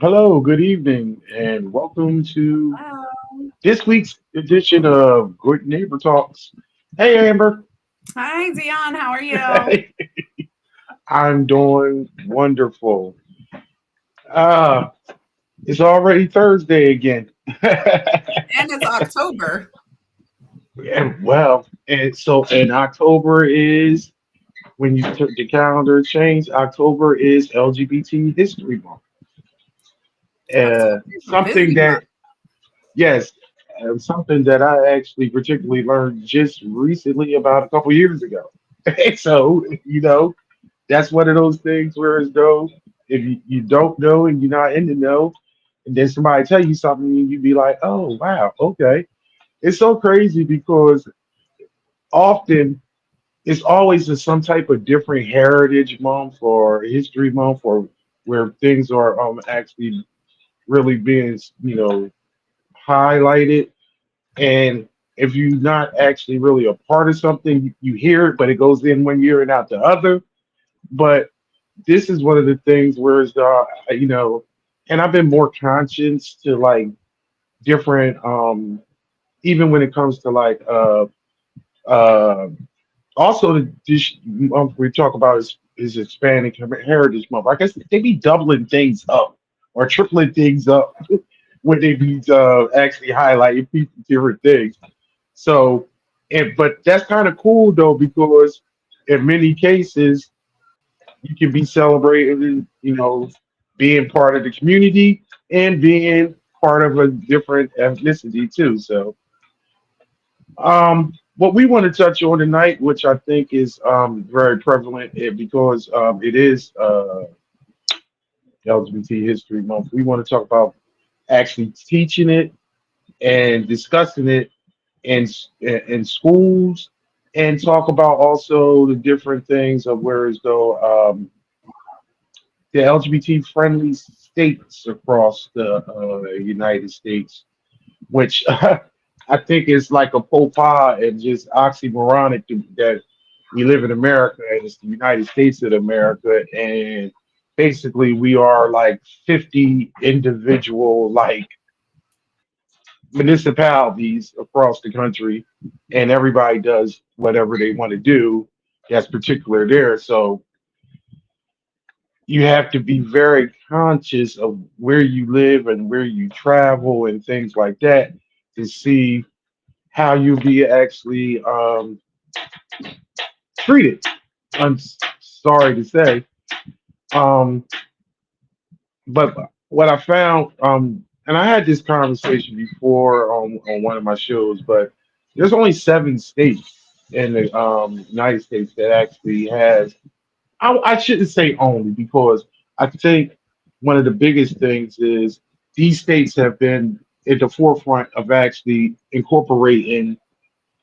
Hello, good evening, and welcome to Hello. this week's edition of Good Neighbor Talks. Hey, Amber. Hi, Dion. How are you? I'm doing wonderful. Uh, it's already Thursday again. And it's October. And October is when you took the calendar change. October is LGBT History Month. October is a Something busy month. that Yes, something that I actually particularly learned just recently about a couple years ago. So, that's one of those things where as though if you don't know and you're not in the know, and then somebody tell you something, and you'd be like, oh, wow, okay. It's so crazy because often it's always in some type of different heritage month or history month or where things are actually really being, highlighted. And if you're not actually really a part of something, you hear it, but it goes in one year and out the other. But this is one of the things where it's, and I've been more conscious to like different, even when it comes to like, uh, also the this month we talk about is Hispanic Heritage Month. I guess they be doubling things up or tripling things up when they be actually highlighting people different things. So, but that's kind of cool though because in many cases you can be celebrating, being part of the community and being part of a different ethnicity too. So, what we want to touch on tonight, which I think is very prevalent because it is LGBT History Month, we want to talk about actually teaching it and discussing it in schools and talk about also the different things of where as though the LGBT friendly states across the United States, which I think is like a faux pas and just oxymoronic that we live in America and it's the United States of America and basically we are like 50 individual like municipalities across the country, and everybody does whatever they want to do that's particular there. So you have to be very conscious of where you live and where you travel and things like that to see how you be actually treated. I'm sorry to say. Um, but what I found, and I had this conversation before on one of my shows, but there's only 7 states in the United States that actually has. I shouldn't say only because I think one of the biggest things is these states have been at the forefront of actually incorporating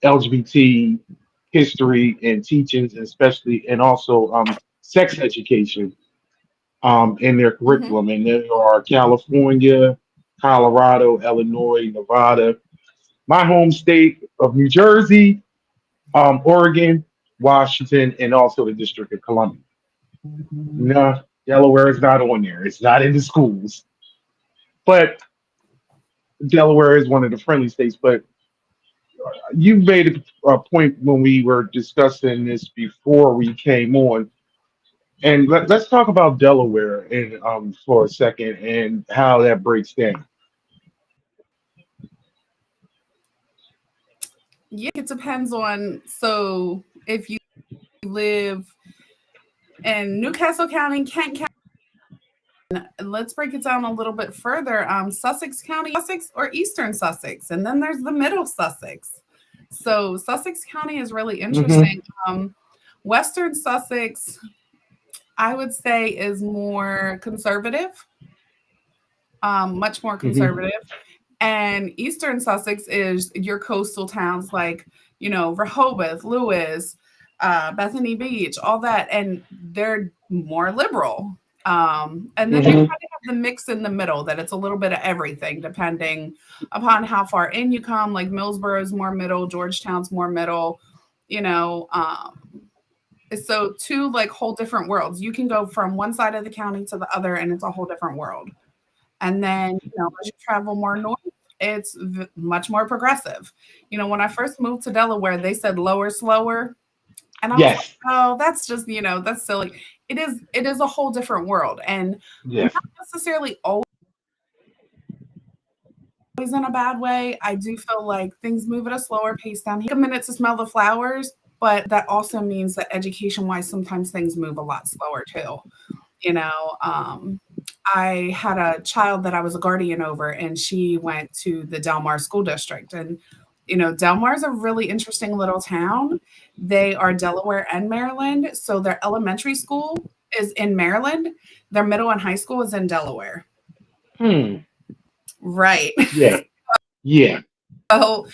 LGBT history and teachings, especially and also sex education in their Hmm. curriculum. And there are California, Colorado, Illinois, Nevada, my home state of New Jersey, Oregon, Washington, and also the District of Columbia. No, Delaware is not on there. It's not in the schools. But Delaware is one of the friendly states. But you made a point when we were discussing this before we came on. And let's talk about Delaware for a second and how that breaks down. Yeah, it depends on. So if you live in Newcastle County, Kent County, let's break it down a little bit further. Sussex County, Sussex or Eastern Sussex, and then there's the Middle Sussex. So Sussex County is really Hmm. interesting. Western Sussex, I would say, is more conservative, much more Hmm. conservative. And Eastern Sussex is your coastal towns like, Rehoboth, Lewis, Bethany Beach, all that. And they're more liberal. And then you kind Hmm. of have the mix in the middle that it's a little bit of everything depending upon how far in you come. Like Millsboro's more middle, Georgetown's more middle, you know. So two like whole different worlds. You can go from one side of the county to the other and it's a whole different world. And then, as you travel more north, it's much more progressive. When I first moved to Delaware, they said lower, slower. And I was like, Yes. oh, that's just, that's silly. It is a whole different world. And not Yes. necessarily always in a bad way. I do feel like things move at a slower pace down here. Take a minute to smell the flowers, but that also means that education wise, sometimes things move a lot slower too. You know, um, I had a child that I was a guardian over, and she went to the Delmar School District. And, Delmar is a really interesting little town. They are Delaware and Maryland. So their elementary school is in Maryland, their middle and high school is in Delaware. Hmm. Right. Yeah. Yeah. So,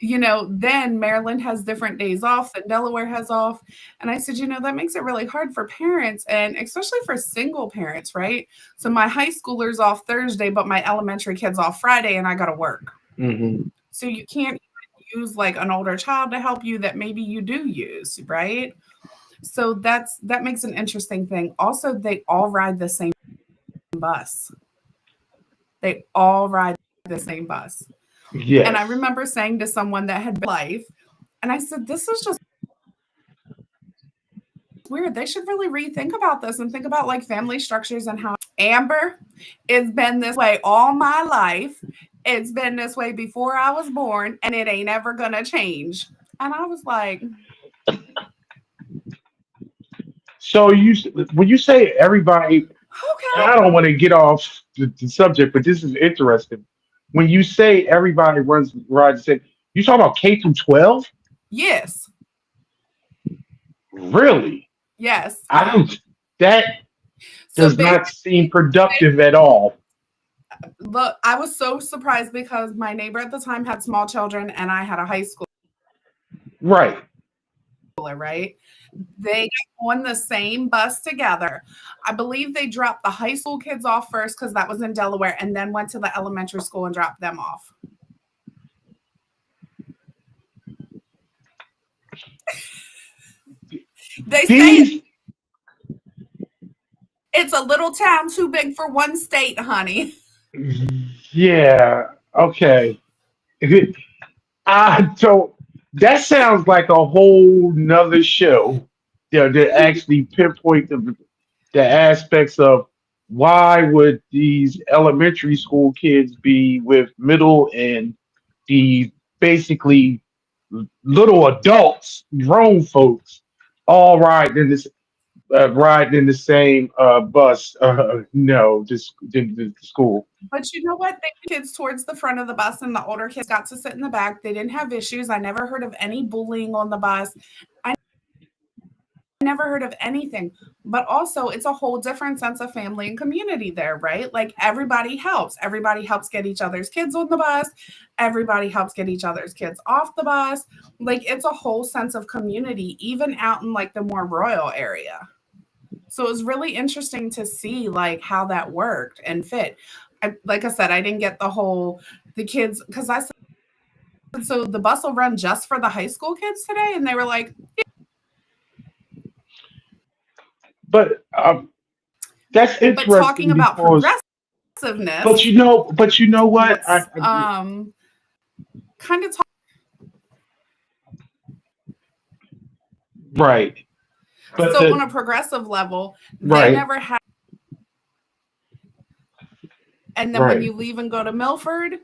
then Maryland has different days off than Delaware has off. And I said, that makes it really hard for parents and especially for single parents, right? So my high schooler's off Thursday, but my elementary kid's off Friday and I got to work. Hmm. So you can't use like an older child to help you that maybe you do use, right? So that makes an interesting thing. Also, they all ride the same bus. They all ride the same bus. And I Yes. remember saying to someone that had life, and I said, this is just weird. They should really rethink about this and think about like family structures and how Amber, it's been this way all my life. It's been this way before I was born, and it ain't ever gonna change. And I was like, So when you say everybody, and okay, I don't want to get off the subject, but this is interesting. When you say everybody rides, you talking about K through 12? yes, Really? yes. I don't. That So does not seem basically, productive at all. look, I was so surprised because my neighbor at the time had small children, and I had a high Right. schooler, right? They got on the same bus together. I believe they dropped the high school kids off first because that was in Delaware, and then went to the elementary school and dropped them off. They say These. it's a little town too big for one state, honey. Yeah. Okay. I don't. That sounds like a whole nother show. To actually pinpoint the aspects of why would these elementary school kids be with middle and the basically little adults, grown folks, all riding in the same bus. No, just the school. But you know what? They kids towards the front of the bus, and the older kids got to sit in the back. They didn't have issues. I never heard of any bullying on the bus. I never heard of anything. But also, it's a whole different sense of family and community there, right? Like everybody helps. Everybody helps get each other's kids on the bus. Everybody helps get each other's kids off the bus. Like it's a whole sense of community, even out in like the more rural area. So it was really interesting to see like how that worked and fit. Like I said, I didn't get the kids because I said so the bus will run just for the high school kids today, and they were like, But that's but talking interesting about because, progressiveness, but you know what? let's kind of talk. Right. But So on a progressive level, they right, never had. And then when right. you leave and go to Milford,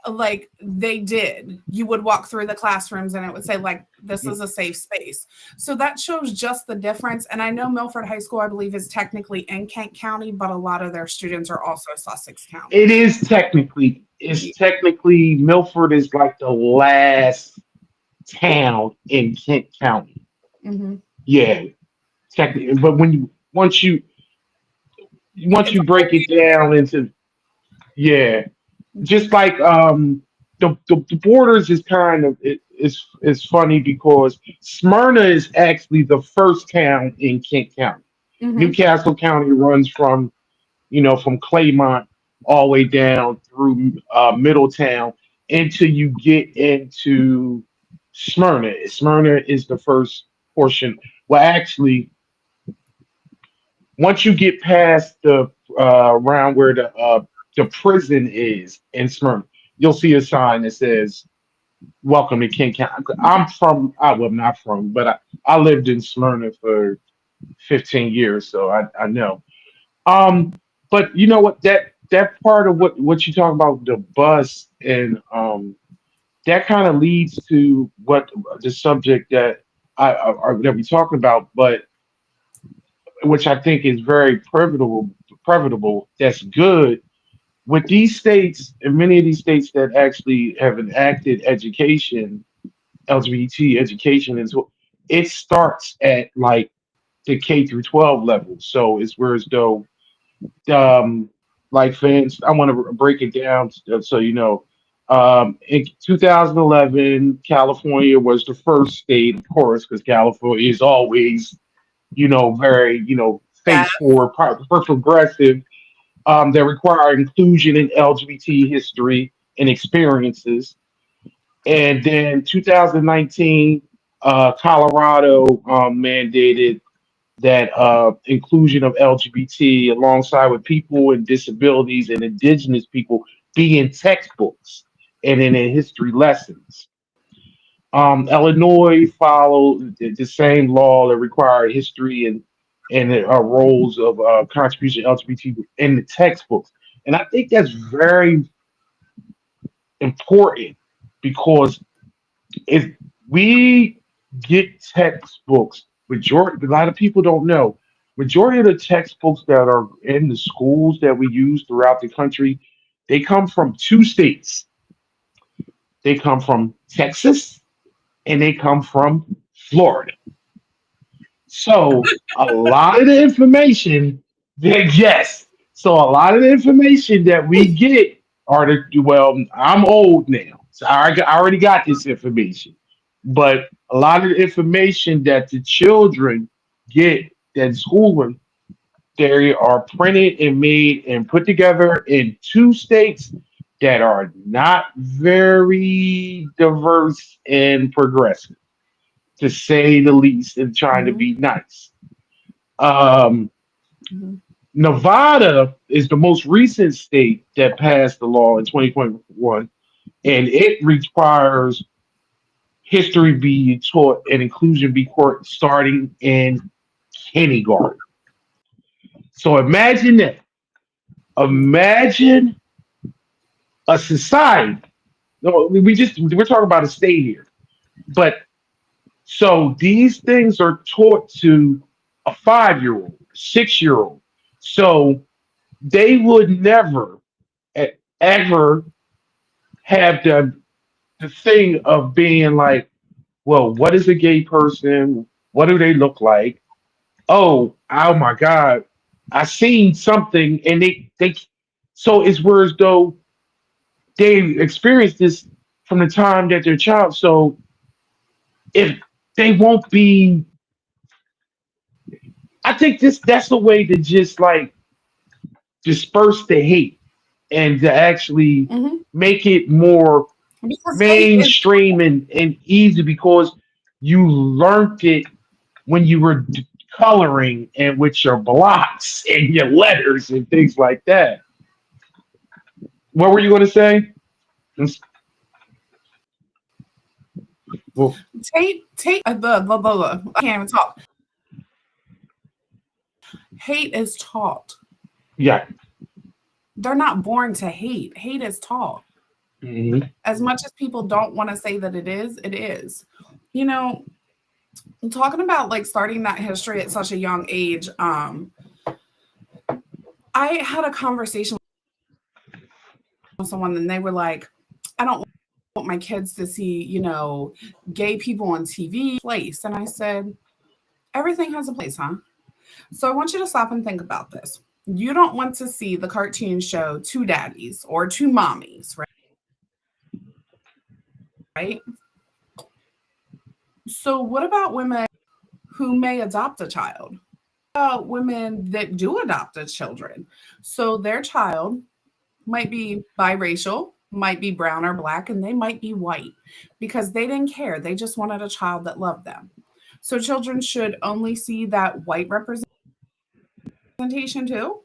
like they did, you would walk through the classrooms and it would say like this is a safe space. So that shows just the difference. And I know Milford High School, I believe, is technically in Kent County, but a lot of their students are also Sussex County. It's technically Milford is like the last town in Kent County. Hmm. Yeah, technically. But once It's a you whole break it down into, yeah, just like the borders is kind of it's funny because Smyrna is actually the first town in Kent County. hmm Newcastle County runs from Claymont all the way down through Middletown until you get into Smyrna. Smyrna is the first portion. Well, actually, once you get past the around where the the prison is in Smyrna. You'll see a sign that says "Welcome to King County." I'm from, I well, not from, but I lived in Smyrna for 15 years, so I know. Um, but you know what? That part of what you talk about the bus and that kind of leads to what the subject that that we're talking about, but which I think is very preventable. That's good with these states and many of these states that actually have enacted education, LGBT education, and so it starts at like the K through 12 level. So it's where as though um, like fans, I want to break it down so you know. In 2011, California was the first state, of course, because California is always, very, Yeah. face forward, progressive. That require inclusion in LGBT history and experiences. And then 2019, Colorado mandated that inclusion of LGBT alongside with people with disabilities and indigenous people be in textbooks and in history lessons. Illinois followed the same law that required history and roles of contribution LGBT in the textbooks. And I think that's very important because if we get textbooks, majority a lot of people don't know, majority of the textbooks that are in the schools that we use throughout the country, they come from two states. They come from Texas and they come from Florida. So a lot of the information that yes, so a lot of the information that we get are the well, I'm old now, so I already got this information, but a lot of the information that the children get that schooling, they are printed and made and put together in two states that are not very diverse and progressive, to say the least, and trying to Mhm, be nice. Um, mhm. Nevada is the most recent state that passed the law in 2021, and it requires history be taught and inclusion be taught starting in kindergarten. So imagine that. Imagine a society. No, we're talking about a state here, but so these things are taught to a 5-year-old, 6-year-old. So they would never ever have the thing of being like, well, what is a gay person? What do they look like? Oh my God, I seen something, and they so it's where as though they experienced this from the time that they're child. So if they won't be, I think that's the way to just like disperse the hate and to actually Mhm. make it more Because hate is mainstream and easy because you learned it when you were coloring and with your blocks and your letters and things like that. What were you going to say? Well, hate I can't even talk. Hate is taught. yeah. They're not born to hate. Hate is taught. Mhm. As much as people don't want to say that it is, it is. You know, talking about like starting that history at such a young age, I had a conversation with someone and they were like, I don't want my kids to see, gay people on TV place. And I said, everything has a place, huh? So I want you to stop and think about this. You don't want to see the cartoon show Two Daddies or Two Mommies, right? So what about women who may adopt a child? About women that do adopt a children. So their child might be biracial, might be brown or black, and they might be white because they didn't care. They just wanted a child that loved them. So children should only see that white representation too.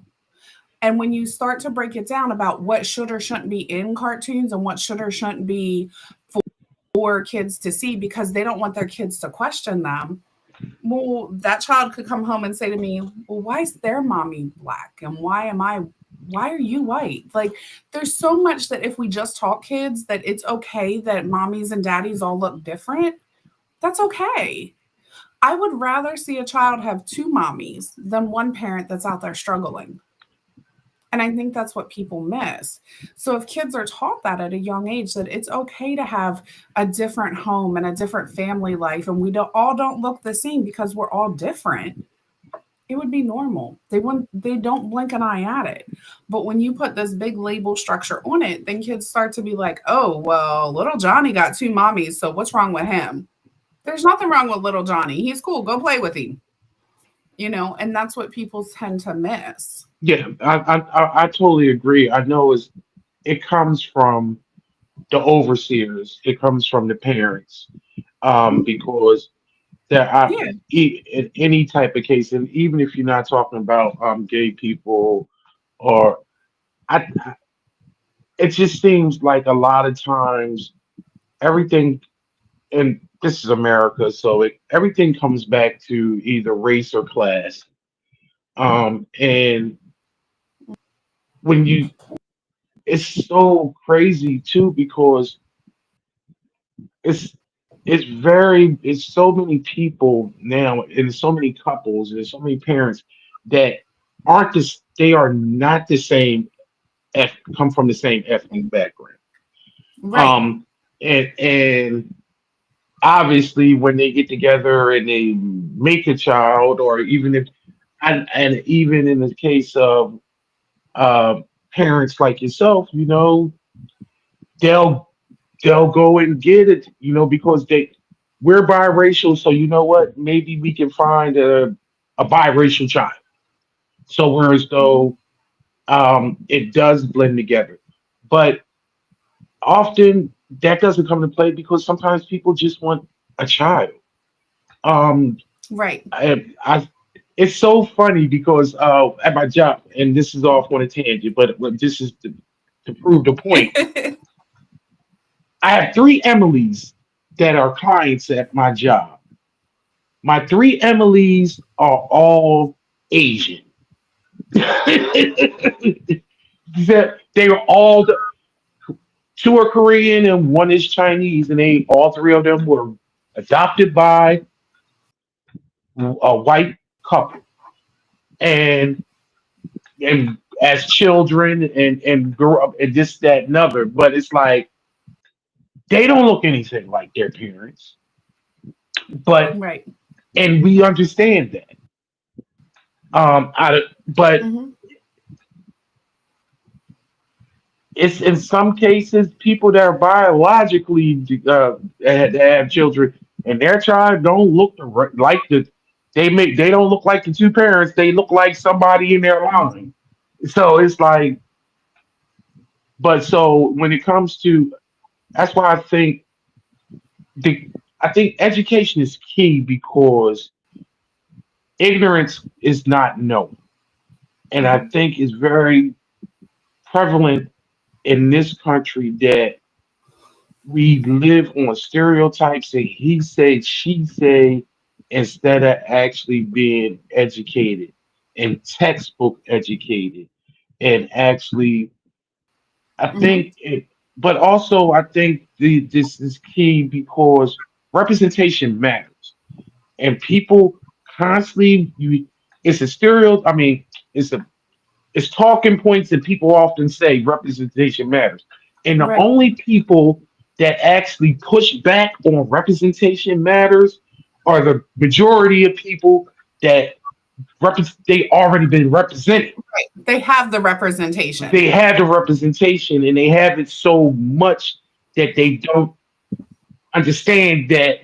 And when you start to break it down about what should or shouldn't be in cartoons and what should or shouldn't be for kids to see because they don't want their kids to question them, well, that child could come home and say to me, well, why is their mommy black? And why are you white? Like, there's so much that if we just taught kids that it's okay that mommies and daddies all look different, that's okay. I would rather see a child have two mommies than one parent that's out there struggling. And I think that's what people miss. So if kids are taught that at a young age, that it's okay to have a different home and a different family life, and we don't look the same because we're all different, it would be normal. They don't blink an eye at it. But when you put this big label structure on it, then kids start to be like, oh, well, little Johnny got two mommies, so what's wrong with him? There's nothing wrong with little Johnny. He's cool. Go play with him. And that's what people tend to miss. Yeah, I totally agree. I know it comes from the overseers, it comes from the parents, because there are Yeah. in any type of case, and even if you're not talking about gay people, or I it just seems like a lot of times everything, and this is America, so everything comes back to either race or class. And when you, it's so crazy too because it's it's so many people now and so many couples and so many parents that aren't this they are not the same come from the same ethnic background. Right. Um and obviously when they get together and they make a child, or even if, and even in the case of uh parents like yourself, they'll they'll go and get it, because we're biracial, so you know what? Maybe we can find a biracial child. So whereas Mhm. though it does blend together, but often that doesn't come into play because sometimes people just want a child. Um, Right. I it's so funny because at my job, and this is off on a tangent, but this is to prove the point. I have three Emilys that are clients at my job. My three Emilys are all Asian. They are all two are Korean and one is Chinese, and they all three of them were adopted by a white couple, and and as children and grew up and this that and other. But it's like they don't look anything like their parents, but Right. and we understand that. But Hmm. it's in some cases people that are biologically that have children and their child don't look like they don't look like the two parents. They look like somebody in their line. So it's like, but so when it comes to, that's why the I think education is key because ignorance is not known, and I Hmm. think it's very prevalent in this country that we live on stereotypes and he said, she say, instead of actually being educated and textbook educated. And actually, I Hmm. think it, but also I think this is key because representation matters. And people constantly, it's a stereo, I mean, it's a it's talking points that people often say representation matters. And the Right. only people that actually push back on representation matters are the majority of people that they already been represented. They have the representation. They have the representation and they have it so much that they don't understand that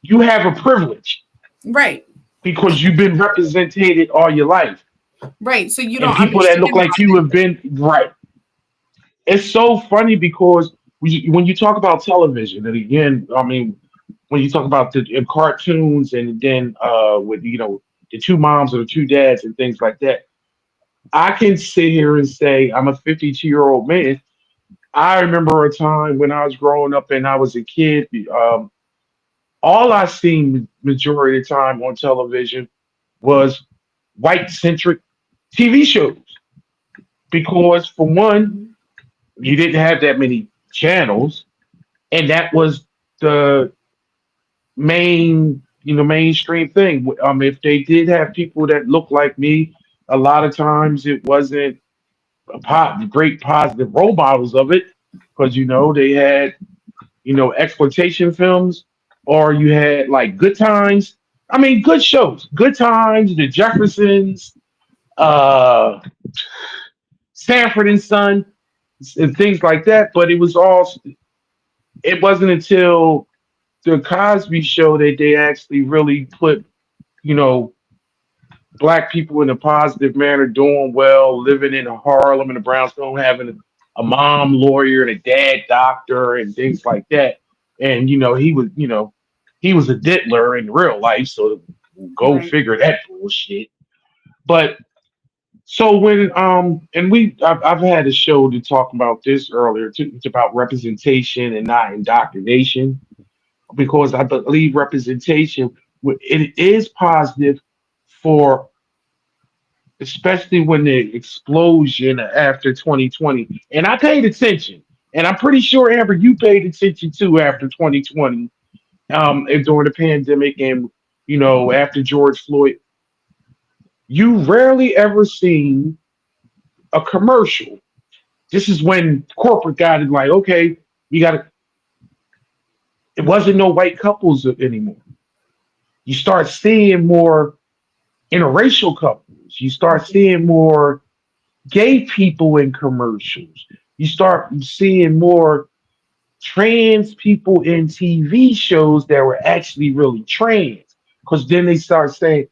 you have a privilege Right. because you've been represented all your life. Right. So you And don't people that look understand like you have been right. It's so funny because when you talk about television, and again, I mean, when you talk about the in cartoons, and then with the two moms or the two dads and things like that, I can sit here and say I'm a 52-year-old man. I remember a time when I was growing up and I was a kid. All I seen majority of the time on television was white centric TV shows because, for one, Mhm. you didn't have that many channels, and that was the mainstream thing. If they did have people that looked like me, a lot of times it wasn't great positive role models of it because they had exploitation films, or you had like Good Times. I mean, good shows, Good Times, The Jeffersons, uh, Sanford and Son, and things like that. But it wasn't until the Cosby Show that they actually really put you know black people in a positive manner, doing well, living in Harlem and the brownstone, having a mom lawyer and a dad doctor and things like that. And he was a diddler in real life, so go Right. figure that bullshit. But so when and I've had a show to talk about this earlier too. It's about representation and not indoctrination, because I believe representation it is positive for, especially when the explosion after 2020. And I paid attention, and I'm pretty sure Amber, you paid attention too after 2020, and during the pandemic, and after George Floyd. You rarely ever seen a commercial. This is when corporate got it like, okay, we got to. It wasn't no white couples anymore. You start seeing more interracial couples. You start seeing more gay people in commercials. You start seeing more trans people in TV shows that were actually really trans. Because then they start saying,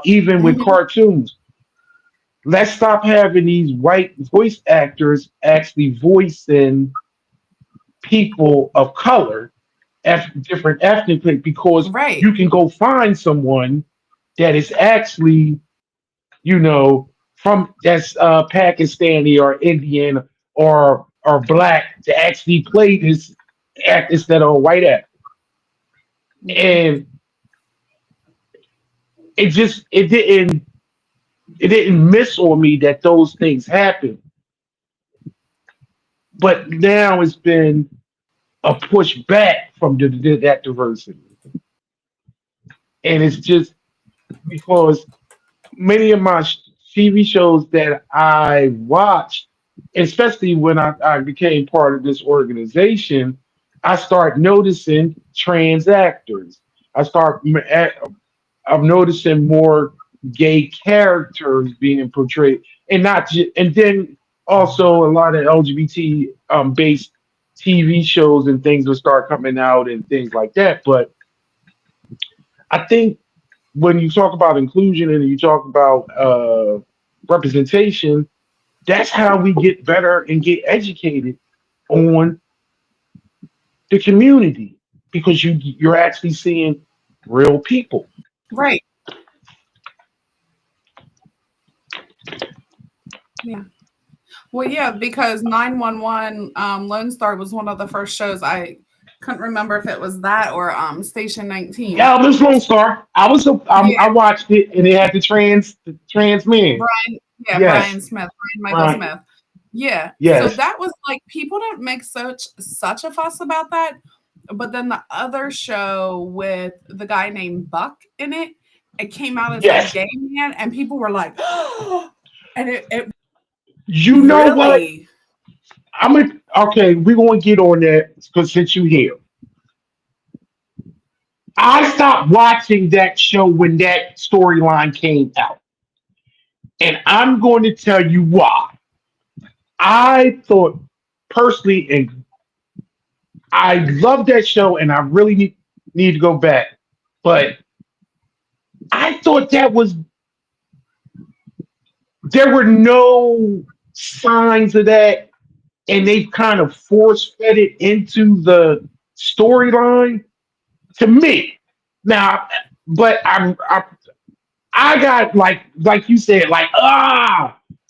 even with Mhm. cartoons, let's stop having these white voice actors actually voicing people of color, different ethnic groups, because Right. you can go find someone that is actually from that's Pakistani or Indian or black to actually play this act instead of a white actor. Mhm. And it didn't miss on me that those things happen. But now it's been a push back from that diversity. And it's just because many of my TV shows that I watched, especially when I became part of this organization, I start noticing trans actors. I start I'm noticing more gay characters being portrayed, and not just, and then also a lot of LGBT based TV shows and things will start coming out and things like that. But I think when you talk about inclusion and you talk about representation, that's how we get better and get educated on the community, because you're actually seeing real people. Right. Yeah. Well, yeah, because 911 Lone Star was one of the first shows. I couldn't remember if it was that or Station 19. Yeah, Miss Lone Star. I Yeah, watched it and it had the trans man. Brian. Yeah, Yes, Brian Smith, Brian Michael right. Smith. Yeah. So Yes, that was like people didn't make such a fuss about that. But then the other show with the guy named Buck in it, it came out as a yes. gay man, and people were like, and it You know what? really, I'm gonna Okay. We're gonna get on that because since you here, I stopped watching that show when that storyline came out, and I'm going to tell you why. I thought personally, and I love that show, and I really need to go back, but I thought there were no signs of that, and they kind of force fed it into the storyline to me. Now, but I got like you said, like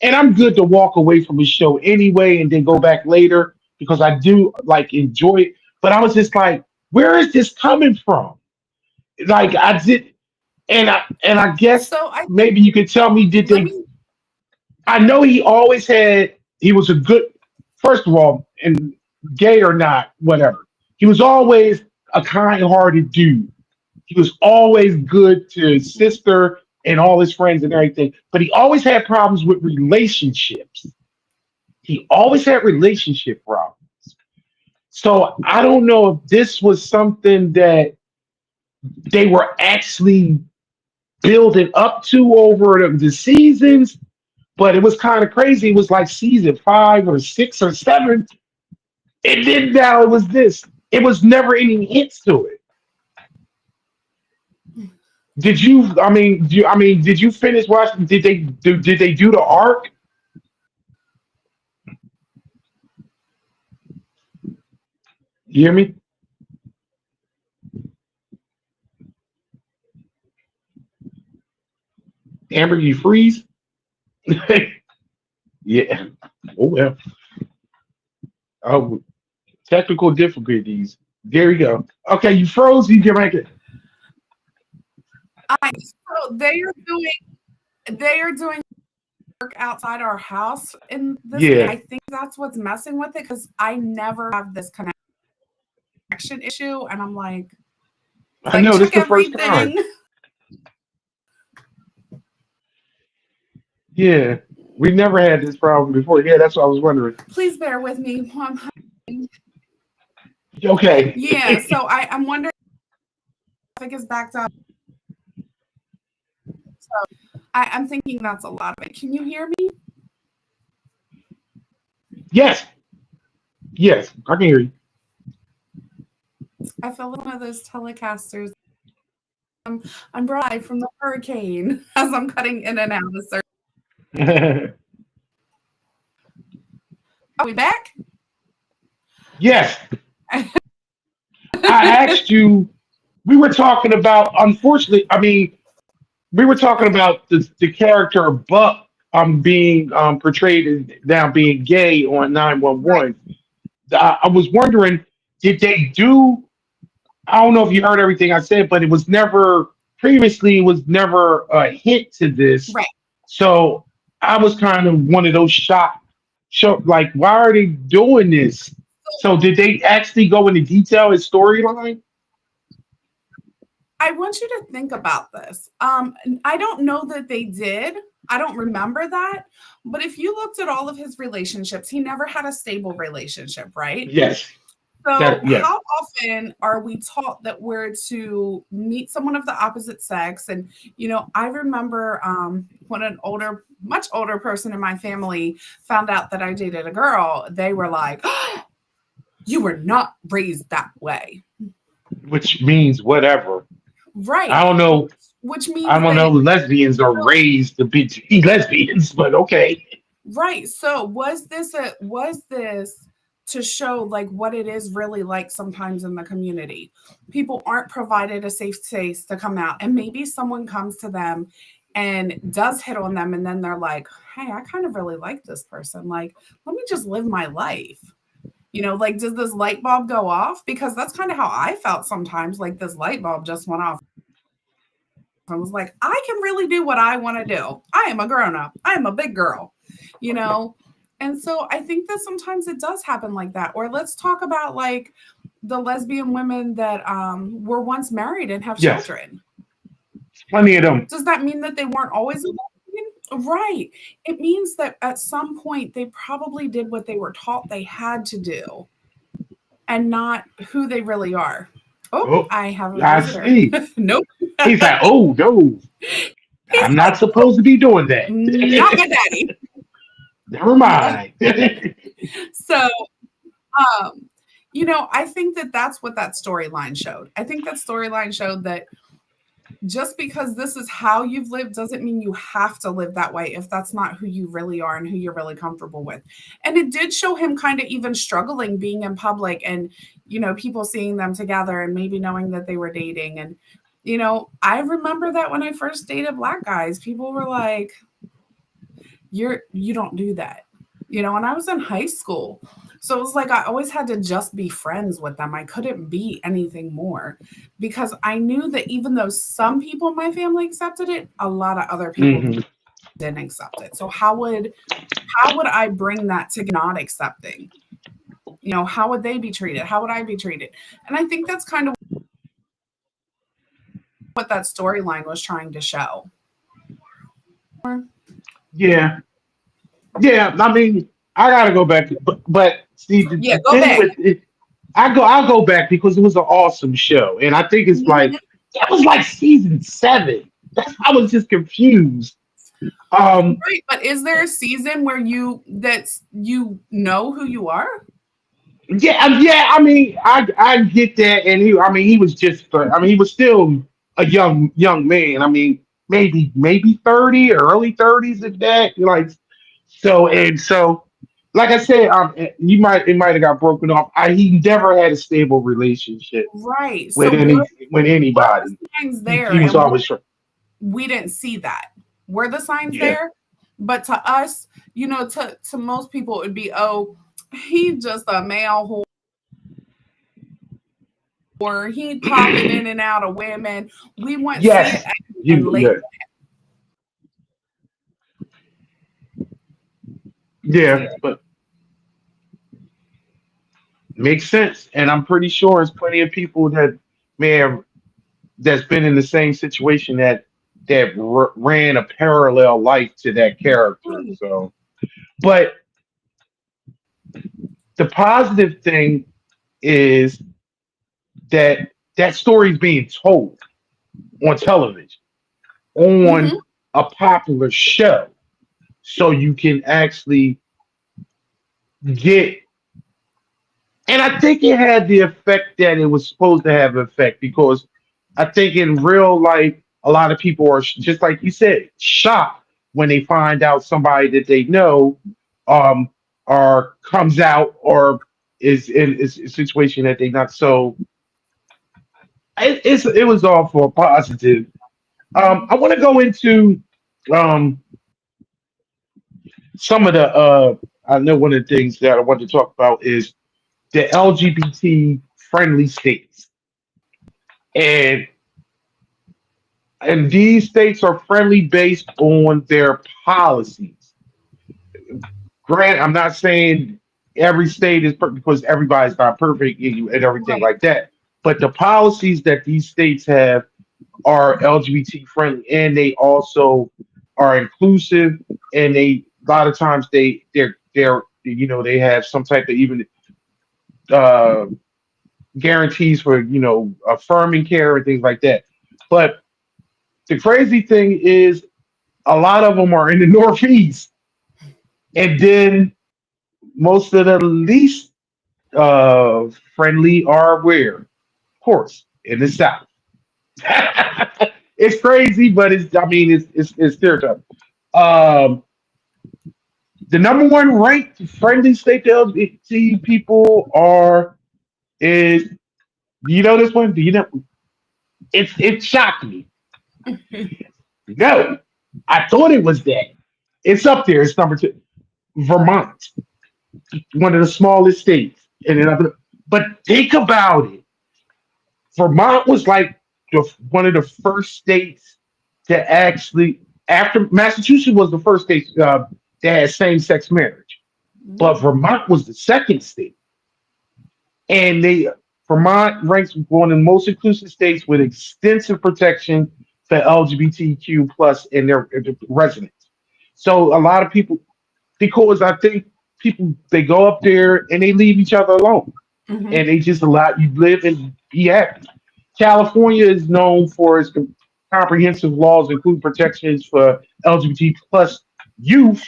and I'm good to walk away from a show anyway and then go back later because I do like enjoy it. But I was just like, where is this coming from? Like I did, and I guess So I maybe you could tell me, did let they? me I know he always had. He was a good. First of all, and gay or not, whatever. He was always a kind-hearted dude. He was always good to his sister and all his friends and everything. But he always had problems with relationships. He always had relationship problems. So I don't know if this was something that they were actually building up to over the seasons, but it was kind of crazy. It was like season 5 or 6 or 7, and then now it was this. It was never any hints to it. Did you? Did you finish watching? Did they do? Did they do the arc? You hear me, Amber? You freeze? Yeah. Oh well. Oh, technical difficulties. There you go. Okay, you froze. You get back it. I so they are doing work outside our house in this. Yeah, I think that's what's messing with it because I never have this connection issue, and I'm I like know. This check the first time. everything. Yeah, we never had this problem before. Yeah, that's what I was wondering. Please bear with me. Yeah, Okay. so I'm wondering if it gets backed up. I'm thinking that's a lot of it. Can you hear me? Yes, yes, I can hear I feel like one of those telecasters. I'm Bri from the hurricane as I'm cutting in and out of the. you. Are we back? Yes, I asked you. We were talking about. Unfortunately, we were talking Okay. about the character Buck being portrayed as now being gay on Right. 911. I was wondering, did they do? I don't know if you heard everything I said, but it was never previously. It was never a hint to this. Right. So I was kind of one of those shocked. Show like, why are they doing this? So did they actually go into detail his storyline? I want you to think about this. I don't know that they did. I don't remember that. But if you looked at all of his relationships, he never had a stable relationship, right? Yes. So, That yes. how often are we taught that we're to meet someone of the opposite sex? And, I remember when an much older person in my family found out that I dated a girl, they were like, oh, you were not raised that way. Which means whatever. I Right. don't know. Which I means don't know. that, Lesbians are raised to be lesbians, but okay. right. So, was this to show like what it is really like sometimes in the community? People aren't provided a safe space to come out, and maybe someone comes to them and does hit on them, and then they're like, hey, I kind of really like this person. Like, let me just live my life. Like, does this light bulb go off? Because that's kind of how I felt sometimes. Like, this light bulb just went off. I was like, I can really do what I want to do. I am a grown up. I am a big girl, you know? And so I think that sometimes it does happen like that. Or let's talk about like the lesbian women that were once married and have Yes, children. plenty of them. Does that mean that they weren't always a lesbian? Right. It means that at some point they probably did what they were taught they had to do and not who they really are. Oh, Oh, I have a I visitor. see. Nope. He's like, oh no, He's I'm like, not supposed to be doing that. not my daddy. Never mind. So, um, I think that that's what that storyline showed. I think that storyline showed that just because this is how you've lived doesn't mean you have to live that way if that's not who you really are and who you're really comfortable with. And it did show him kind of even struggling being in public and, people seeing them together and maybe knowing that they were dating. And, I remember that when I first dated black guys, people were like, You don't do that. And I was in high school. So it was like I always had to just be friends with them. I couldn't be anything more because I knew that even though some people in my family accepted it, a lot of other people Hmm. didn't accept it. So how would I bring that to not accepting? How would they be treated? How would I be treated? And I think that's kind of what that storyline was trying to show. Yeah, yeah. I mean, I gotta go back, but see, Yeah, the go thing back. with it, I'll go back because it was an awesome show, and I think it's like Mhm. that was like season 7. I was just confused. Um, Right, but is there a season where you know who you are? yeah, yeah. I mean, I get that, and I mean, he was just, I mean, he was still a young man. I mean, maybe 30 or early 30s at that. Like, so, like I said, it might have got broken off. He never had a stable relationship Right. So with with were the anybody. signs He there, was and always we didn't see that? Were the signs yeah. there? But to us, to most people, it would be, oh, he just a male whore. He popping in and out of women. We wouldn't see it Yes, and you late. yeah yeah, but makes sense. And I'm pretty sure there's plenty of people that may have that's been in the same situation that ran a parallel life to that character. So, but the positive thing is that that story is being told on television, on Mm-hmm. a popular show, so you can actually get. And I think it had the effect that it was supposed to have effect because I think in real life, a lot of people are just like you said, shocked when they find out somebody that they know, um, or comes out or is a situation that they not. So it was all for a positive. I want to go into um, some of the. I know one of the things that I want to talk about is the LGBT friendly states, and these states are friendly based on their policies. Grant, I'm not saying every state is perfect because everybody's not perfect and everything Right. like that. But the policies that these states have are LGBT friendly, and they also are inclusive. And a lot of times they're they have some type of even uh, guarantees for affirming care and things like that. But the crazy thing is a lot of them are in the Northeast, and then most of the least friendly are where? Of course, in the South. It's crazy, but I mean, it's stereotype. Um, the number one ranked friendly state to LGBT people is. Do you know this one? Do you know? It shocked me. No, I thought it was that. It's up there. It's number 2. Vermont, one of the smallest states. But think about it. Vermont was like one of the first states to actually, after Massachusetts was the first state that had same sex marriage, but Mm. Vermont was the second state, and Vermont ranks one of the most inclusive states with extensive protection for LGBTQ plus in their residents. So a lot of people, because I think people they go up there and they leave each other alone Mm-hmm. and they just allow you live and be happy. California is known for its comprehensive laws, including protections for LGBT plus youth,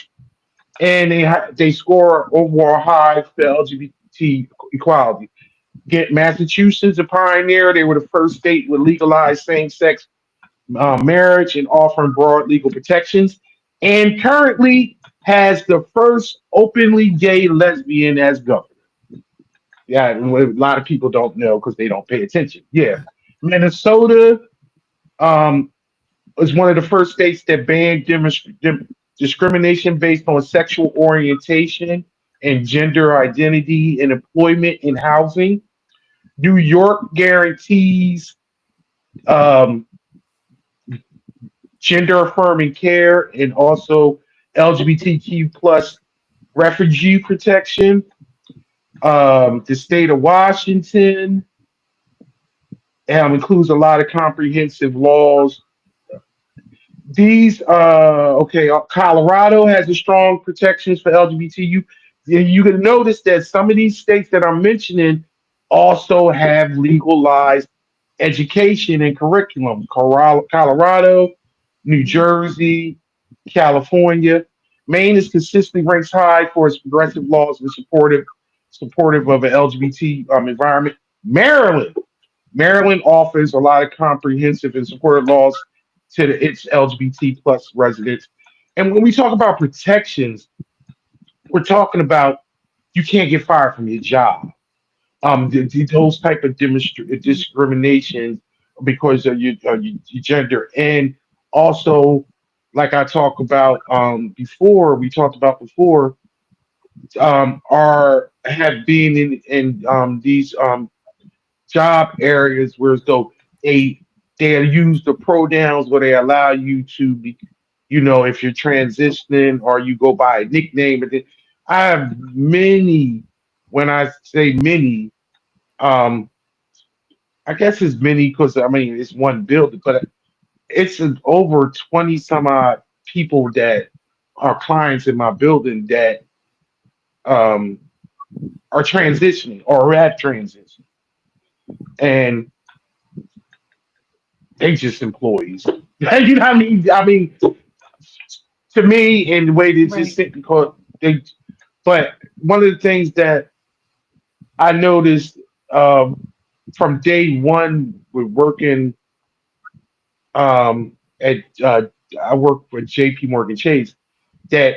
and they score overall high for LGBT equality. Get Massachusetts a pioneer. They were the first state to legalize same-sex marriage and offering broad legal protections, and currently has the first openly gay lesbian as governor. Yeah, a lot of people don't know because they don't pay attention. Yeah, Minnesota um, was one of the first states that banned discrimination based on sexual orientation and gender identity in employment and housing. New York guarantees um, gender affirming care and also LGBTQ plus refugee protection. The state of Washington includes a lot of comprehensive laws. Colorado has a strong protections for LGBTQ. You can notice that some of these states that I'm mentioning also have legalized education and curriculum. Colorado, New Jersey, California. Maine is consistently ranks high for its progressive laws and supportive of an LGBT environment. Maryland offers a lot of comprehensive and supportive laws to its LGBT plus residents. And when we talk about protections, we're talking about you can't get fired from your job. Those type of discrimination because of your gender, and also, like I talked about before, we talked about before, are have been in these job areas where as though they they use the pronouns where they allow you to be, if you're transitioning or you go by a nickname. I have many. When I say many, um, I guess it's many because I mean it's one building, but it's over 20 some odd people that are clients in my building that um, are transitioning or at transition, and they just employees. You know what I mean? I mean, to me, and the way they just Right. sit because they. But one of the things that I noticed from day one with working at I worked for J.P. Morgan Chase that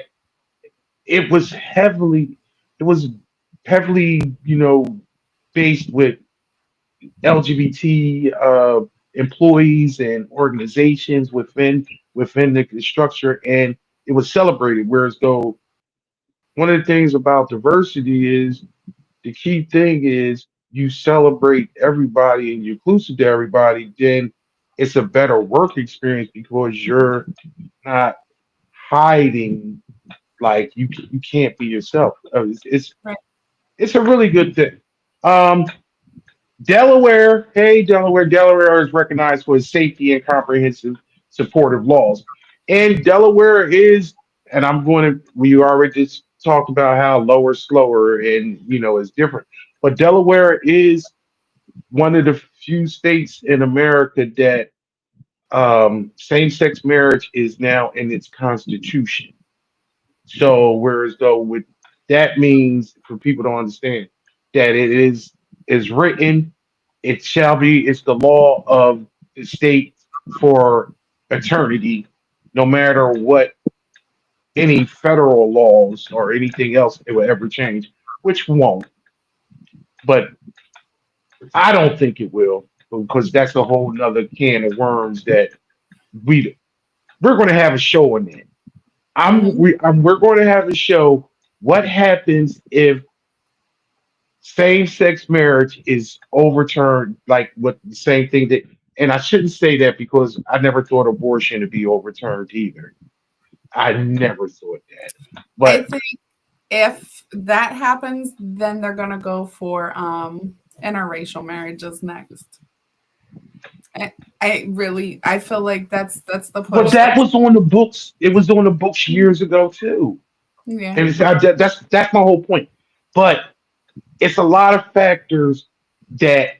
it was heavily it was heavily based with LGBT employees and organizations within the structure, and it was celebrated. Whereas though one of the things about diversity is the key thing is you celebrate everybody and you're inclusive to everybody, then it's a better work experience because you're not hiding like you can't be yourself. Right. It's a really good thing. Um, Delaware, hey Delaware, Delaware is recognized for its safety and comprehensive supportive laws. And Delaware is, and I'm going to, we already just talked about how lower, slower, and is different. But Delaware is one of the few states in America that same-sex marriage is now in its constitution. So whereas though with that means for people to understand that it is written, it shall be, it's the law of the state for eternity, no matter what any federal laws or anything else it will ever change, which won't. But I don't think it will because that's a whole nother can of worms that we we're going to have a show on that. Mhm. We're going to have a show. What happens if same-sex marriage is overturned? Like what the same thing that, and I shouldn't say that because I never thought abortion to be overturned either. I never thought that, I but think if that happens, then they're gonna go for interracial marriages next. I, I feel like that's the push. that That's was on the books. It was on the books years ago too, yeah. and that's my whole point. But it's a lot of factors that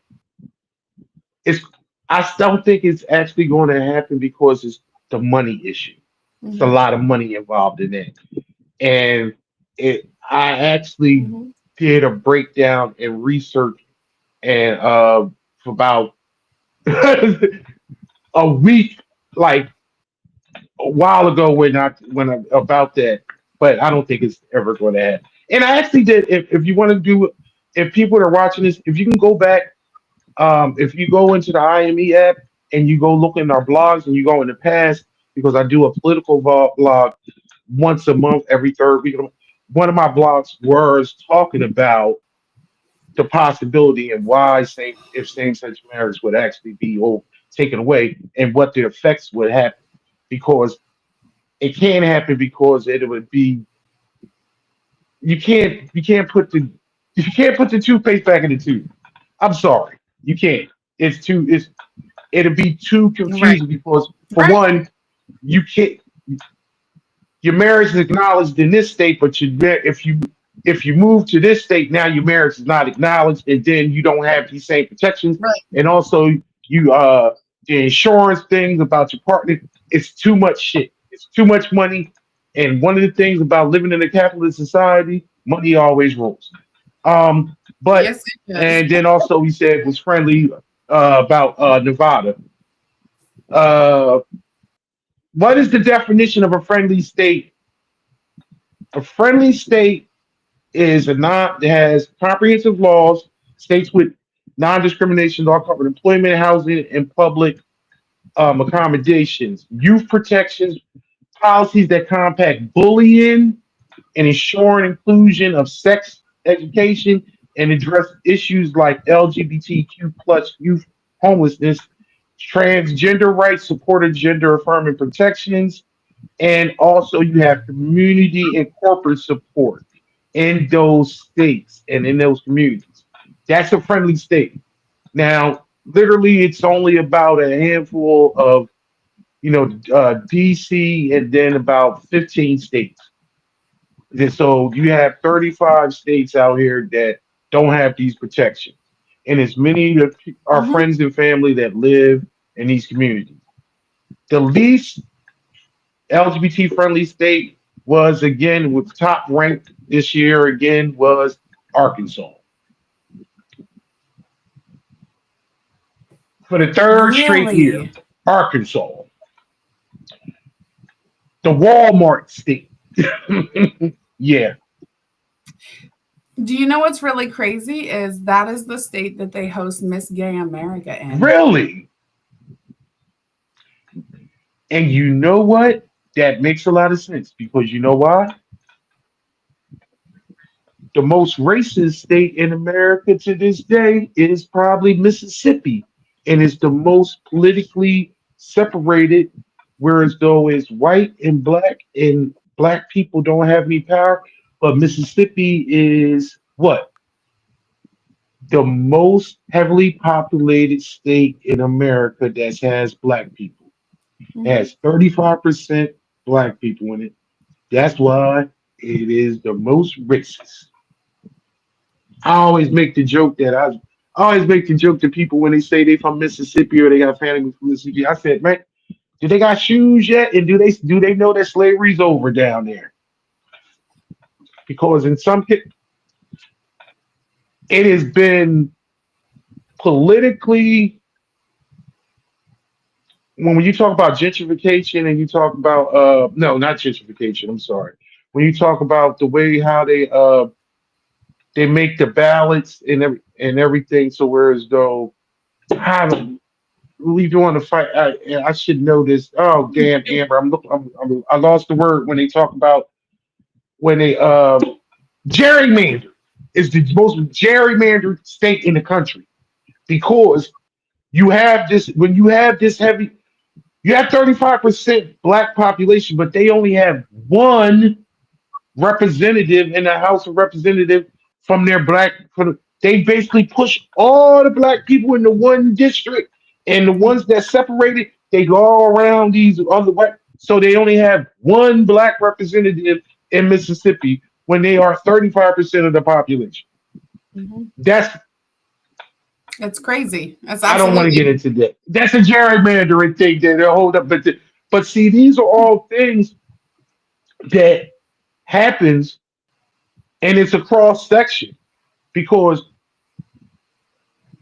it's. I don't think it's actually going to happen because it's the money issue. It's a Hmm. lot of money involved in it, and I actually Hmm. did a breakdown and research and for about a week, like a while ago, about that, but I don't think it's ever going to happen. And I actually did. If you want to do, if people are watching this, if you can go back, if you go into the IME app and you go look in our blogs and you go in the past, because I do a political blog. once a month, every third week. One of my blogs was talking about the possibility and why same-sex marriage would actually be taken away and what the effects would happen because it can't happen because it would be you can't put the toothpaste back in the tube. I'm sorry, you can't. It'd be too Right. confusing because for Right. one, you can't your marriage is acknowledged in this state, but if you move to this state now, your marriage is not acknowledged, and then you don't have these same protections, Right. and also you the insurance things about your partner. It's too much shit. It's too much money, and one of the things about living in a capitalist society, money always rules. But Yes, it does. and then also he said was friendly about Nevada. Uh, what is the definition of a friendly state? A friendly state is a non that has comprehensive laws, states with non-discrimination law covered employment, housing, and public accommodations, youth protections, policies that combat bullying and ensuring inclusion of sex education and address issues like LGBTQ plus youth homelessness, transgender rights, supported gender affirming protections, and also you have community and corporate support in those states and in those communities. That's a friendly state. Now, literally, it's only about a handful of, DC and then about 15 states. And so you have 35 states out here that don't have these protections. And as many of our Hmm. friends and family that live in these communities. The least LGBT friendly state was again with top ranked this year again was Arkansas. For the third straight year, Really? Arkansas, the Walmart state. Yeah, Do you know what's really crazy is that is the state that they host Miss Gay America in. really. And you know what? That makes a lot of sense because you know why? The most racist state in America to this day is probably Mississippi, and it's the most politically separated. Whereas though it's white and black people don't have any power, but Mississippi is what the most heavily populated state in America that has black people. It Mhm. has 35% black people in it. That's why it is the most racist. I always make the joke that I always make the joke to people when they say they from Mississippi or they got family from Mississippi. I said, man, do they got shoes yet? And do they know that slavery's over down there? Because in some it has been politically when you talk about gentrification and you talk about no, not gentrification, I'm sorry. When you talk about the way how they make the ballots and everything so whereas though I don't leave you want to fight. I should know this. Oh damn, Amber, I lost the word when they talk about when they gerrymander is the most gerrymandered state in the country because you have this when you have this heavy you have 35% black population, but they only have one representative in the House of Representatives from their black. They basically push all the black people into one district, and the ones that separated, they go all around these other white. So they only have one black representative in Mississippi when they are 35% of the population. Mhm. That's It's crazy. It's I don't want to get absolutely. into that. That's a gerrymandering thing that they'll hold up, but see, these are all things that happens, and it's a cross section because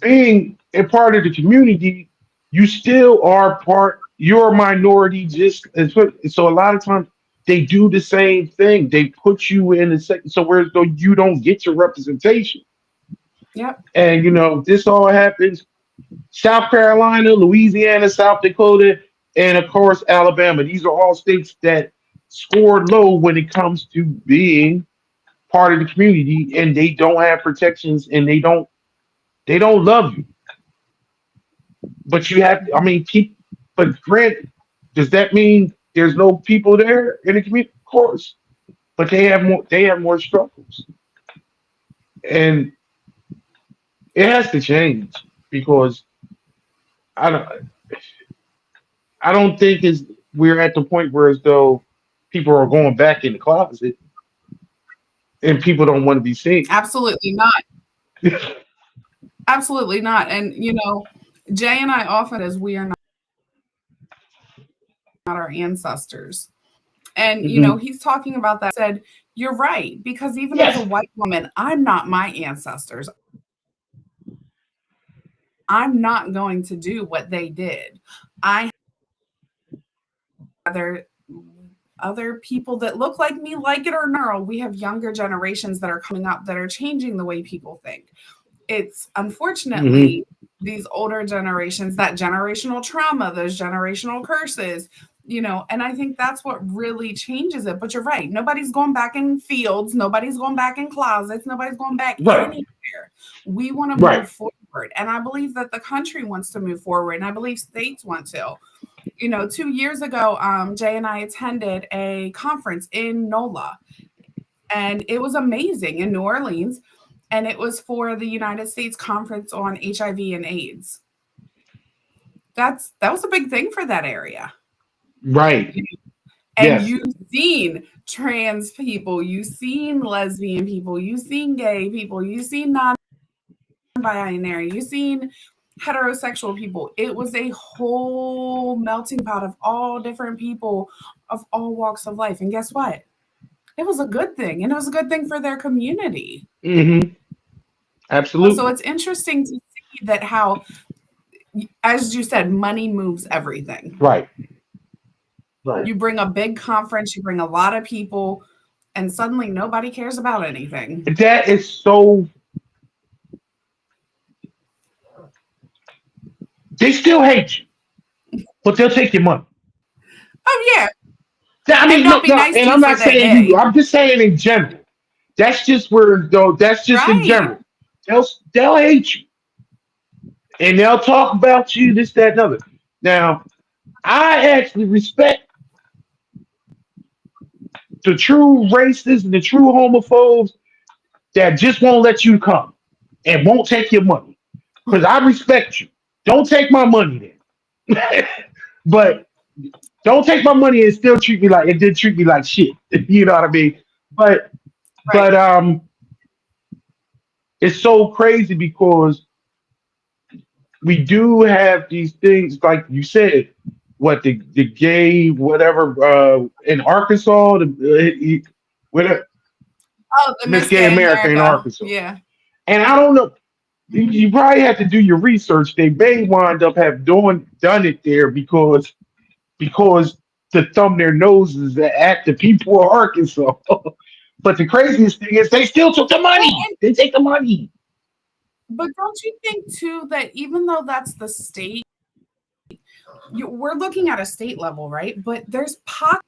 being a part of the community, you still are part. You're a minority, just as so. A lot of times they do the same thing. They put you in a second, so whereas though you don't get your representation, Yep. and this all happens. South Carolina, Louisiana, South Dakota, and of course Alabama. These are all states that scored low when it comes to being part of the community, and they don't have protections, and they don't love you. But you have, I mean, keep. But grant, does that mean there's no people there in the community? Of course, but they have more. They have more struggles, and it has to change because I don't. I don't think is we're at the point where as though people are going back in the closet and people don't want to be seen. Absolutely not. Absolutely not. And Jay and I often as we are not our ancestors. And Hmm. he's talking about that. Said, you're right, because even as a Yes. white woman, I'm not my ancestors. I'm not going to do what they did. I other other people that look like me, like it or not. We have younger generations that are coming up that are changing the way people think. It's Hmm. unfortunately these older generations, that generational trauma, those generational curses, and I think that's what really changes it. But you're right. Nobody's going back in fields. Nobody's going back in closets. Nobody's going back Right. anywhere. We want to Right. move forward. And I believe that the country wants to move forward. And I believe states want to. 2 years ago, Jay and I attended a conference in NOLA, and it was amazing in New Orleans. And it was for the United States Conference on HIV and AIDS. That was a big thing for that area. Right. And Yes. you've seen trans people, you've seen lesbian people, you've seen gay people, you've seen non-binary, you've seen heterosexual people. It was a whole melting pot of all different people of all walks of life. And guess what? It was a good thing. And it was a good thing for their community. Hmm. So Absolutely. it's interesting to see that how, as you said, money moves everything. Right. Right. You bring a big conference, you bring a lot of people, and suddenly nobody cares about anything. That is so. They still hate you, but they'll take your money. Oh yeah, I and mean, don't look, be no, nice and to I'm you for not that saying you. day. I'm just saying in general. That's just where though. That's just in Right. general. They'll hate you, and they'll talk about you, this, that, and other. Now, I actually respect the true racists and the true homophobes that just won't let you come and won't take your money. Because I respect you. Don't take my money then. But don't take my money and still treat me like it did treat me like shit. You know what I mean? But Right. but it's so crazy because we do have these things like you said, what the gay whatever in Arkansas, whatever, Oh, the Miss Miss Gay Gay America in America. Arkansas. Yeah. And I don't know. Mhm. You probably have to do your research. They may wind up have done it there because to thumb their noses at the people of Arkansas. But the craziest thing is they still took the Well, money. and, They take the money. but don't you think too that even though that's the state, we're looking at a state level, right? But there's pockets.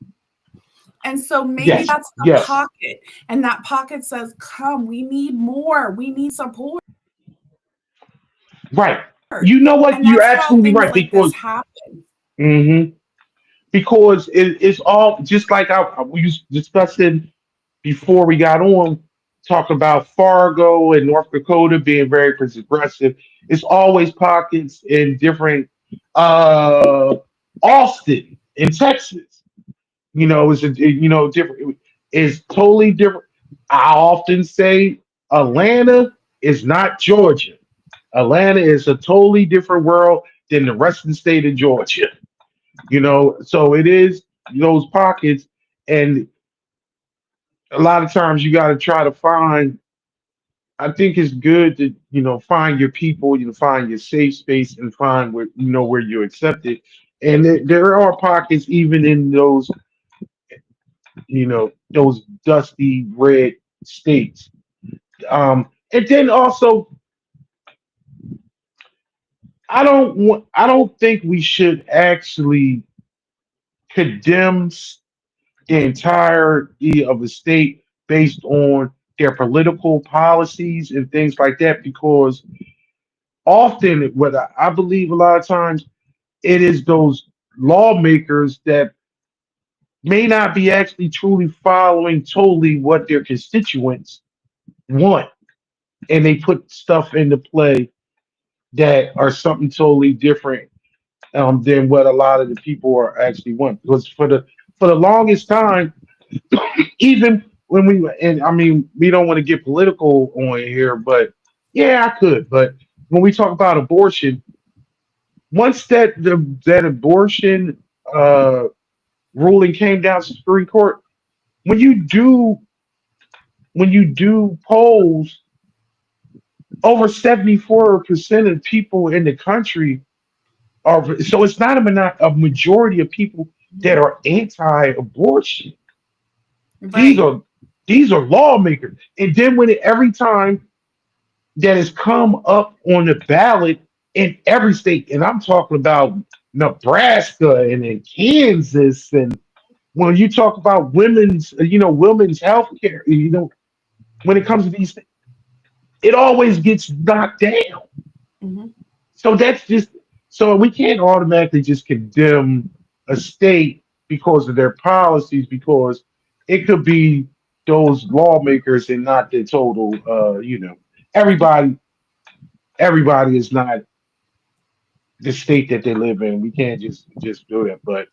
And so maybe Yes, that's the yes, pocket. And that pocket says, come, we need more. We need support. right. You know what? And You're that's how absolutely things right like this because happen. mhm, because it's all just like we was discussing before we got on, talk about Fargo and North Dakota being very progressive. It's always pockets in different uh Austin in Texas. Is different. It's totally different. I often say Atlanta is not Georgia. Atlanta is a totally different world than the rest of the state of Georgia. So it is those pockets, and a lot of times you got to try to find. I think it's good to find your people, find your safe space, and find where you're accepted. And there are pockets even in those dusty red states. And then also, I don't think we should actually condemn the entirety of a state based on their political policies and things like that. Because often, what I believe a lot of times, it is those lawmakers that may not be actually truly following totally what their constituents want, and they put stuff into play that are something totally different than what a lot of the people are actually want. Because for the longest time, even when we and I mean we don't want to get political on here, but yeah, I could. But when we talk about abortion, once that abortion uh, ruling came down to the Supreme Court, when you do polls, over 74% of people in the country are, so it's not a majority of people that are anti-abortion. These Right. are these are lawmakers. And then every time that has come up on the ballot in every state, and I'm talking about Nebraska and in Kansas, and when you talk about women's health care, when it comes to these things, it always gets knocked down. Hmm. So that's just so we can't automatically just condemn a state because of their policies, because it could be those lawmakers and not the total. Everybody everybody is not the state that they live in. We can't just do that. But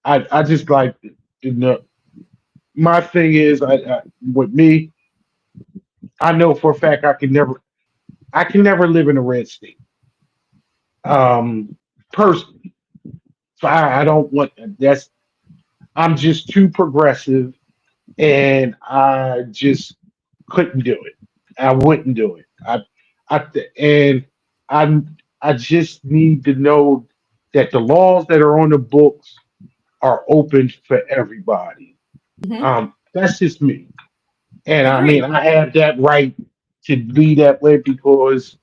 I just like to know. My thing is, with me, I know for a fact I can never live in a red state. Personally, so I don't want that's. I'm just too progressive, and I just couldn't do it. I wouldn't do it. I, and I, I just need to know that the laws that are on the books are open for everybody. Hmm. That's just me, and I mean, Agreed. I have that right to be that way because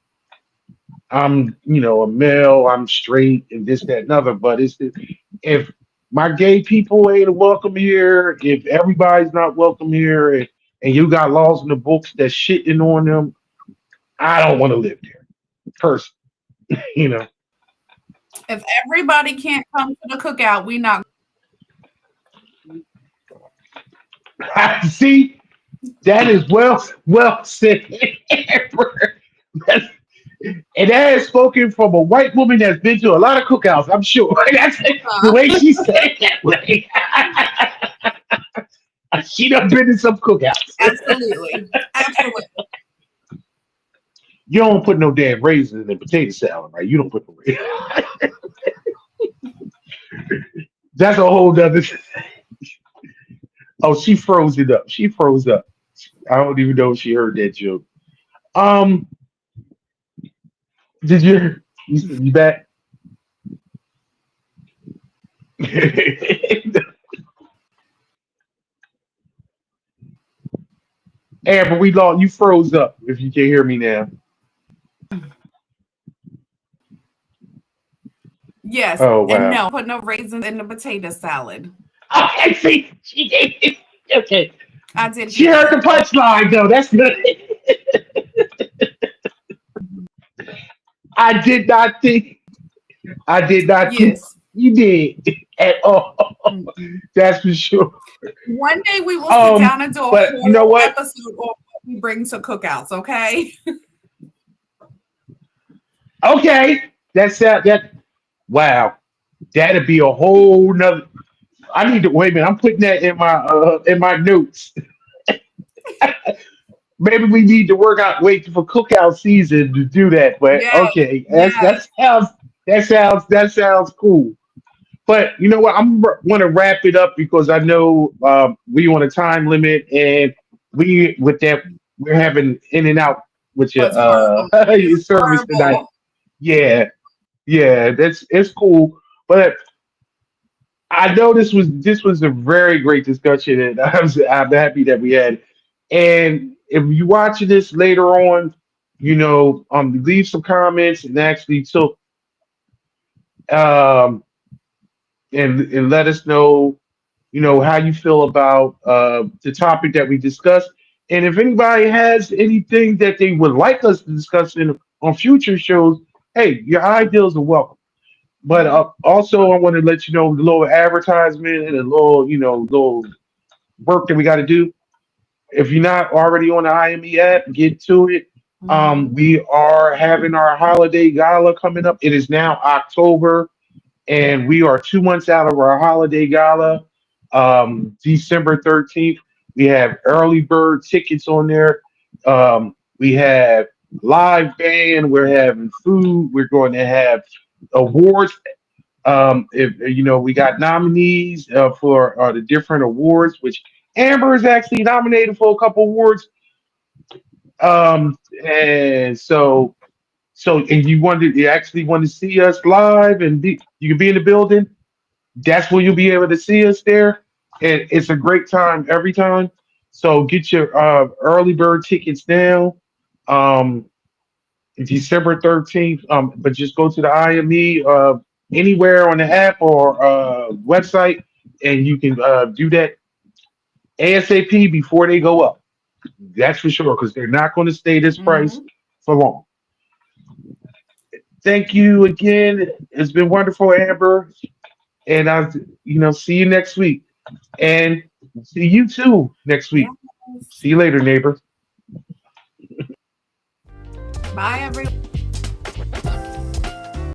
I'm a male, I'm straight, and this, that, and other. But if my gay people ain't welcome here, if everybody's not welcome here, and you got laws in the books that's shitting on them, I don't want to live there. Person, you know. If everybody can't come to the cookout, we not. See, that is well said. That's- and that is spoken from a white woman that's been to a lot of cookouts. I'm sure. That's the way she said it that way. She done been to some cookouts. Absolutely. Absolutely. You don't put no damn raisins in the potato salad, right? You don't put no raisins. That's a whole nother. Oh, she froze it up. She froze up. I don't even know if she heard that joke. Um, did you back? Amber, we lost. You froze up. If you can hear me now. Yes. Oh And wow. no, put no raisins in the potato salad. Okay, see, she did. Okay, I did she hear heard the that. punchline though. That's good. I did not think. I did not think Yes. you did at all. Mm-mm. That's for sure. One day we will sit down and do a But you know whole what? episode on what we bring to cookouts, okay? Okay, that's that. Wow, that'd be a whole nother. I need to wait a minute. I'm putting that in my notes. Maybe we need to work out wait for cookout season to do that. But Yes. okay, Yes. that sounds cool. But you know what? Want to wrap it up because I know we on a time limit, and we with that we're having in and out with your It's horrible. your It's service tonight. horrible. Yeah, yeah, that's it's cool. But I know this was a very great discussion, and I'm happy that we had. And if you watching this later on, leave some comments and actually um and let us know. how you feel about the topic that we discussed. And if anybody has anything that they would like us to discuss on future shows, hey, your ideas are welcome. But Mhm. also, I want to let you know the little advertisement and a little, little work that we got to do. If you're not already on the IME app, get to it. Mhm. We are having our holiday gala coming up. It is now October, and we are 2 months out of our holiday gala. December 13th. We have early bird tickets on there. We have live band. We're having food. We're going to have awards. If we got nominees for the different awards, which Amber is actually nominated for a couple awards. And and you actually want to see us live and you can be in the building. That's where you'll be able to see us there. And it's a great time every time. So get your early bird tickets now. Um, December 13th. But just go to the IME anywhere on the app or website, and you can do that ASAP before they go up. That's for sure, because they're not going to stay this price Mhm. for long. Thank you again. It's been wonderful, Amber. And I'll see you next week. And see you too next week. Yes. See you later, neighbor. Bye, everyone.